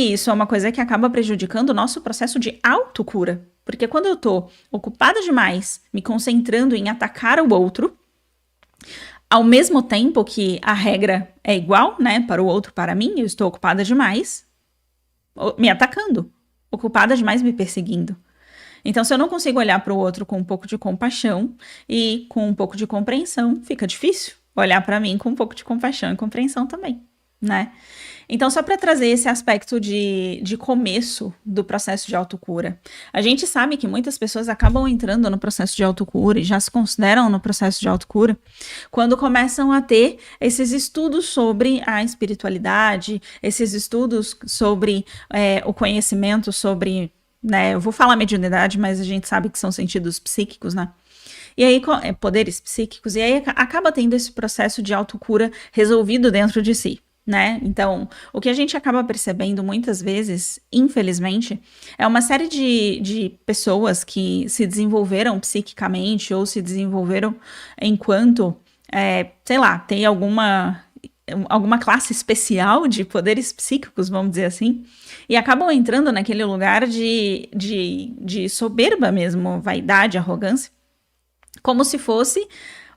E isso é uma coisa que acaba prejudicando o nosso processo de autocura. Porque quando eu tô ocupada demais, me concentrando em atacar o outro, ao mesmo tempo que a regra é igual, né, para o outro, para mim, eu estou ocupada demais me atacando, ocupada demais me perseguindo. Então, se eu não consigo olhar para o outro com um pouco de compaixão e com um pouco de compreensão, fica difícil olhar para mim com um pouco de compaixão e compreensão também, né? Então, só para trazer esse aspecto de começo do processo de autocura. A gente sabe que muitas pessoas acabam entrando no processo de autocura e já se consideram no processo de autocura quando começam a ter esses estudos sobre a espiritualidade, esses estudos sobre o conhecimento sobre, né, eu vou falar mediunidade, mas a gente sabe que são sentidos psíquicos, né? E aí, poderes psíquicos, e aí acaba tendo esse processo de autocura resolvido dentro de si, né? Então, o que a gente acaba percebendo muitas vezes, infelizmente, é uma série de pessoas que se desenvolveram psiquicamente ou se desenvolveram enquanto, sei lá, tem alguma classe especial de poderes psíquicos, vamos dizer assim, e acabam entrando naquele lugar de soberba mesmo, vaidade, arrogância, como se fosse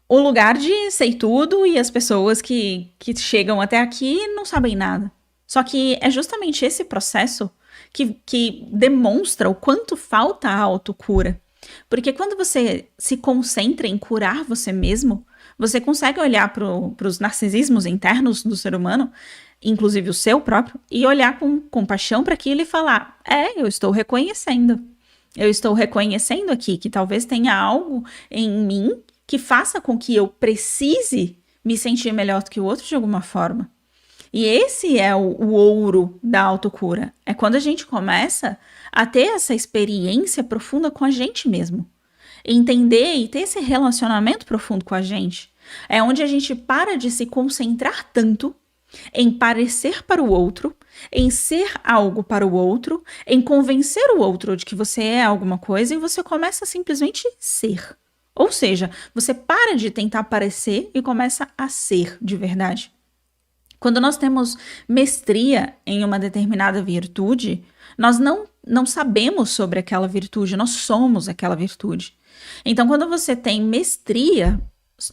o lugar de sei tudo e as pessoas que chegam até aqui não sabem nada. Só que é justamente esse processo que demonstra o quanto falta a autocura. Porque quando você se concentra em curar você mesmo, você consegue olhar para os narcisismos internos do ser humano, inclusive o seu próprio, e olhar com compaixão para aquilo e falar: eu estou reconhecendo. Eu estou reconhecendo aqui que talvez tenha algo em mim que faça com que eu precise me sentir melhor do que o outro de alguma forma. E esse é o ouro da autocura. É quando a gente começa a ter essa experiência profunda com a gente mesmo. Entender e ter esse relacionamento profundo com a gente. É onde a gente para de se concentrar tanto em parecer para o outro, em ser algo para o outro, em convencer o outro de que você é alguma coisa e você começa a simplesmente ser. Ou seja, você para de tentar parecer e começa a ser de verdade. Quando nós temos mestria em uma determinada virtude, nós não sabemos sobre aquela virtude, nós somos aquela virtude. Então, quando você tem mestria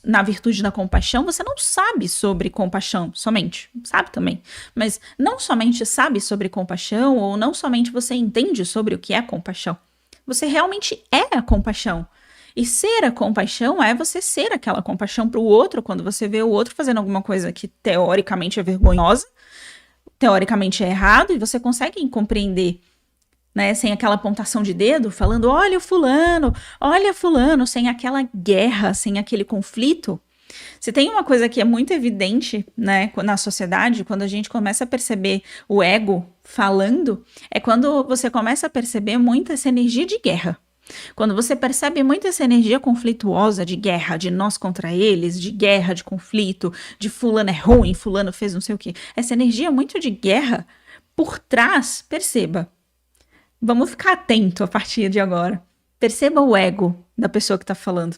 na virtude da compaixão, você não sabe sobre compaixão somente, sabe também, mas não somente sabe sobre compaixão ou não somente você entende sobre o que é compaixão, você realmente é a compaixão. E ser a compaixão é você ser aquela compaixão para o outro quando você vê o outro fazendo alguma coisa que teoricamente é vergonhosa, teoricamente é errado, e você consegue compreender, né, sem aquela apontação de dedo, falando olha fulano, sem aquela guerra, sem aquele conflito. Se tem uma coisa que é muito evidente, né, na sociedade, quando a gente começa a perceber o ego falando, é quando você começa a perceber muito essa energia de guerra. Quando você percebe muito essa energia conflituosa de guerra, de nós contra eles, de guerra, de conflito, de fulano é ruim, fulano fez não sei o quê, essa energia muito de guerra, por trás, perceba, vamos ficar atento a partir de agora, perceba o ego da pessoa que está falando.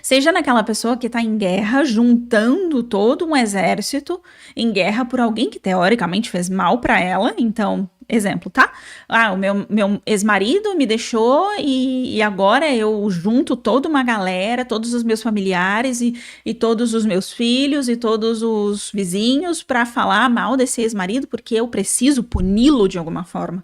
Seja naquela pessoa que está em guerra, juntando todo um exército em guerra por alguém que teoricamente fez mal para ela. Então, exemplo, tá? O meu ex-marido me deixou e agora eu junto toda uma galera, todos os meus familiares e todos os meus filhos e todos os vizinhos para falar mal desse ex-marido porque eu preciso puni-lo de alguma forma.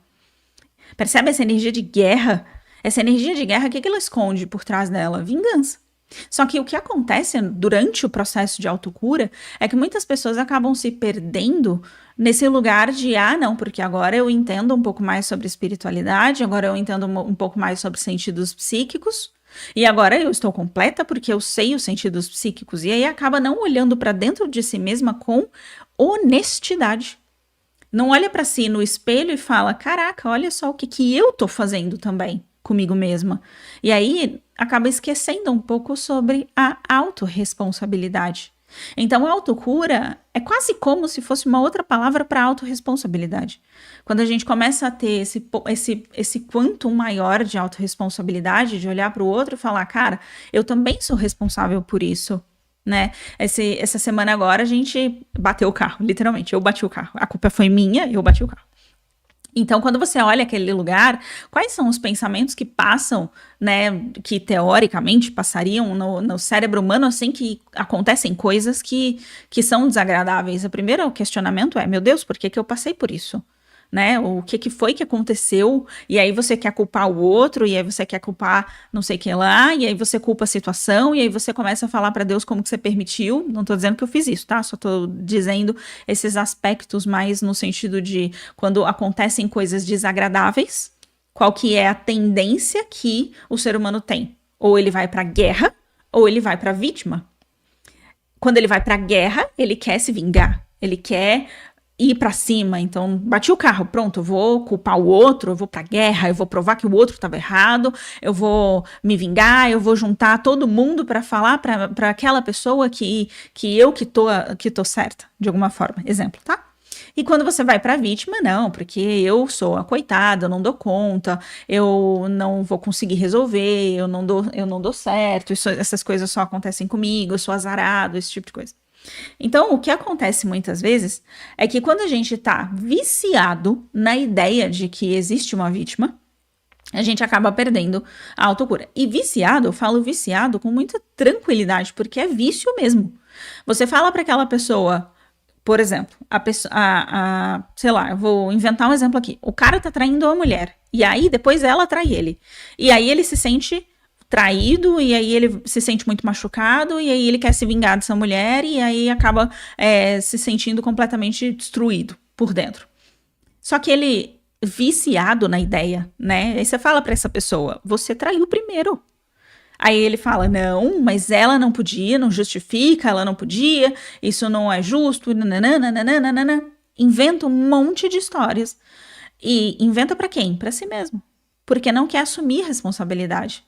Percebe essa energia de guerra? Essa energia de guerra, o que ela esconde por trás dela? Vingança. Só que o que acontece durante o processo de autocura é que muitas pessoas acabam se perdendo nesse lugar de, não, porque agora eu entendo um pouco mais sobre espiritualidade, agora eu entendo um pouco mais sobre sentidos psíquicos, e agora eu estou completa porque eu sei os sentidos psíquicos, e aí acaba não olhando para dentro de si mesma com honestidade. Não olha para si no espelho e fala, caraca, olha só o que eu tô fazendo também comigo mesma. E aí acaba esquecendo um pouco sobre a autorresponsabilidade. Então, a autocura é quase como se fosse uma outra palavra para autorresponsabilidade. Quando a gente começa a ter esse quantum maior de autorresponsabilidade, de olhar para o outro e falar, cara, eu também sou responsável por isso, né? Essa semana agora a gente bateu o carro, literalmente, eu bati o carro. A culpa foi minha, eu bati o carro. Então, quando você olha aquele lugar, quais são os pensamentos que passam, né, que teoricamente passariam no cérebro humano assim que acontecem coisas que são desagradáveis? O primeiro questionamento é, meu Deus, por que que eu passei por isso? Né? O que que foi que aconteceu? E aí você quer culpar o outro, e aí você quer culpar não sei o que lá, e aí você culpa a situação, e aí você começa a falar para Deus como que você permitiu. Não tô dizendo que eu fiz isso, tá? Só tô dizendo esses aspectos mais no sentido de quando acontecem coisas desagradáveis, qual que é a tendência que o ser humano tem? Ou ele vai pra guerra, ou ele vai pra vítima. Quando ele vai pra guerra, ele quer se vingar, ele quer ir pra cima. Então, bati o carro, pronto, eu vou culpar o outro, eu vou pra guerra, eu vou provar que o outro estava errado, eu vou me vingar, eu vou juntar todo mundo pra falar pra aquela pessoa que eu que tô certa, de alguma forma. Exemplo, tá? E quando você vai pra vítima, não, porque eu sou a coitada, eu não dou conta, eu não vou conseguir resolver, eu não dou certo, essas coisas só acontecem comigo, eu sou azarado, esse tipo de coisa. Então, o que acontece muitas vezes é que quando a gente tá viciado na ideia de que existe uma vítima, a gente acaba perdendo a autocura. E viciado, eu falo viciado com muita tranquilidade, porque é vício mesmo. Você fala para aquela pessoa, por exemplo, sei lá, eu vou inventar um exemplo aqui. O cara tá traindo a mulher, e aí depois ela trai ele. E aí ele se sente traído, e aí ele se sente muito machucado, e aí ele quer se vingar dessa mulher, e aí acaba se sentindo completamente destruído por dentro. Só que ele, viciado na ideia, né? Aí você fala pra essa pessoa, você traiu primeiro. Aí ele fala, não, mas ela não podia, não justifica, ela não podia, isso não é justo, nananana. Inventa um monte de histórias. E inventa pra quem? Pra si mesmo. Porque não quer assumir responsabilidade.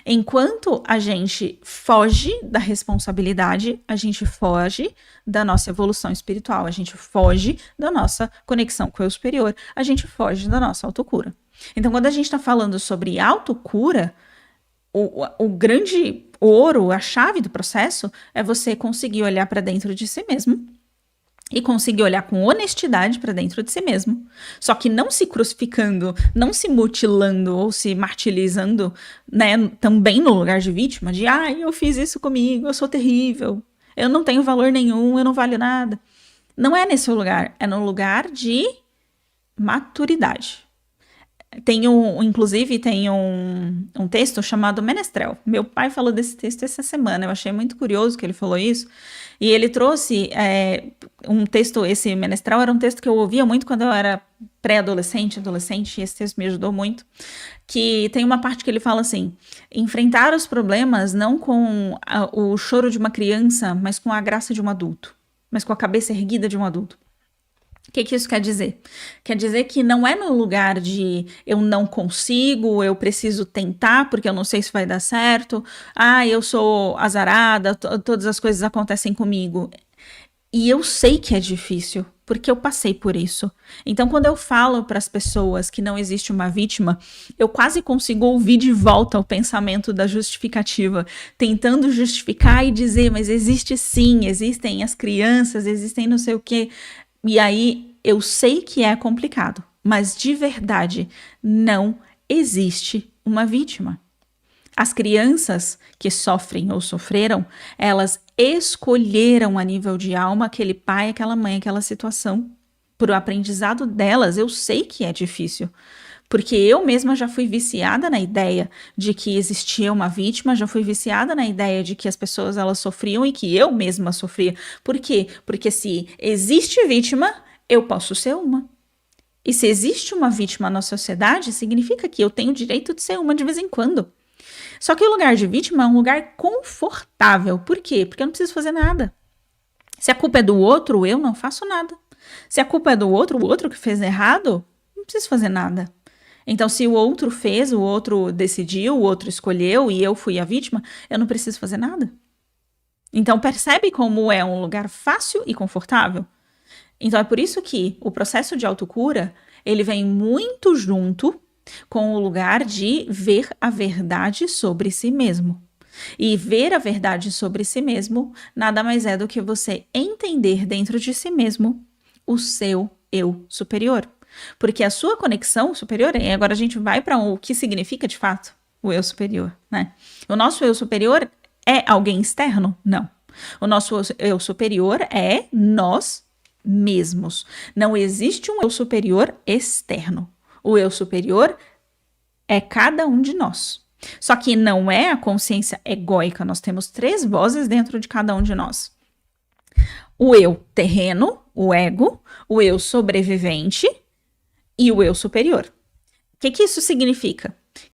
Enquanto a gente foge da responsabilidade, a gente foge da nossa evolução espiritual, a gente foge da nossa conexão com o eu superior, a gente foge da nossa autocura. Então, quando a gente está falando sobre autocura, o grande ouro, a chave do processo é você conseguir olhar para dentro de si mesmo e conseguir olhar com honestidade para dentro de si mesmo. Só que não se crucificando, não se mutilando ou se martirizando, né, também no lugar de vítima, de eu fiz isso comigo, eu sou terrível, eu não tenho valor nenhum, eu não valho nada. Não é nesse lugar, é no lugar de maturidade. Inclusive, tem um texto chamado Menestrel. Meu pai falou desse texto essa semana. Eu achei muito curioso que ele falou isso. E ele trouxe um texto, esse Menestrel era um texto que eu ouvia muito quando eu era pré-adolescente, adolescente, e esse texto me ajudou muito. Que tem uma parte que ele fala assim: enfrentar os problemas não com o choro de uma criança, mas com a graça de um adulto. Mas com a cabeça erguida de um adulto. O que isso quer dizer? Quer dizer que não é no lugar de eu não consigo, eu preciso tentar porque eu não sei se vai dar certo, eu sou azarada, todas as coisas acontecem comigo. E eu sei que é difícil, porque eu passei por isso. Então, quando eu falo para as pessoas que não existe uma vítima, eu quase consigo ouvir de volta o pensamento da justificativa, tentando justificar e dizer, mas existe sim, existem as crianças, existem não sei o quê. E aí, eu sei que é complicado, mas de verdade, não existe uma vítima. As crianças que sofrem ou sofreram, elas escolheram a nível de alma aquele pai, aquela mãe, aquela situação. Por o aprendizado delas, eu sei que é difícil. Porque eu mesma já fui viciada na ideia de que existia uma vítima, já fui viciada na ideia de que as pessoas elas sofriam e que eu mesma sofria. Por quê? Porque se existe vítima, eu posso ser uma. E se existe uma vítima na sociedade, significa que eu tenho o direito de ser uma de vez em quando. Só que o lugar de vítima é um lugar confortável. Por quê? Porque eu não preciso fazer nada. Se a culpa é do outro, eu não faço nada. Se a culpa é do outro, o outro que fez errado, não preciso fazer nada. Então, se o outro fez, o outro decidiu, o outro escolheu e eu fui a vítima, eu não preciso fazer nada. Então, percebe como é um lugar fácil e confortável? Então, é por isso que o processo de autocura, ele vem muito junto com o lugar de ver a verdade sobre si mesmo. E ver a verdade sobre si mesmo nada mais é do que você entender dentro de si mesmo o seu eu superior. Porque a sua conexão superior, e agora a gente vai para o que significa de fato o eu superior, né? O nosso eu superior é alguém externo? Não. O nosso eu superior é nós mesmos. Não existe um eu superior externo. O eu superior é cada um de nós. Só que não é a consciência egóica. Nós temos 3 vozes dentro de cada um de nós. O eu terreno, o ego, o eu sobrevivente e o eu superior. O que isso significa?